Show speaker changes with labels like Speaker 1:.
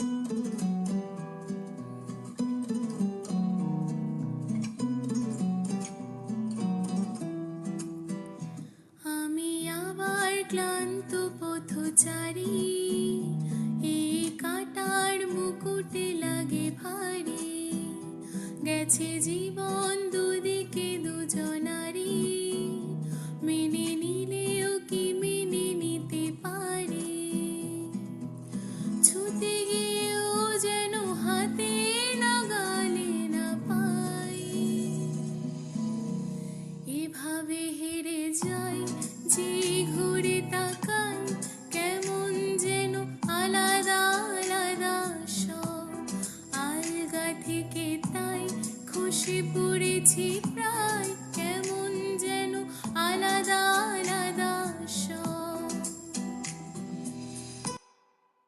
Speaker 1: আমি আবার ক্লান্ত পথচারী, এই কাটার মুকুটে লাগে ভারী। গেছে জীবন দুদিকে দুজনারি, মেনে নিলেও কি মেনে নিতে পারে? ছুতে গিয়েও যেন হাতে নাগালে না পাই। এভাবে হেরে যাই যে ঘুরে তাকাই, কেমন যেন আলাদা আলাদা সব। আলগা থেকে তাই খসে পড়েছি।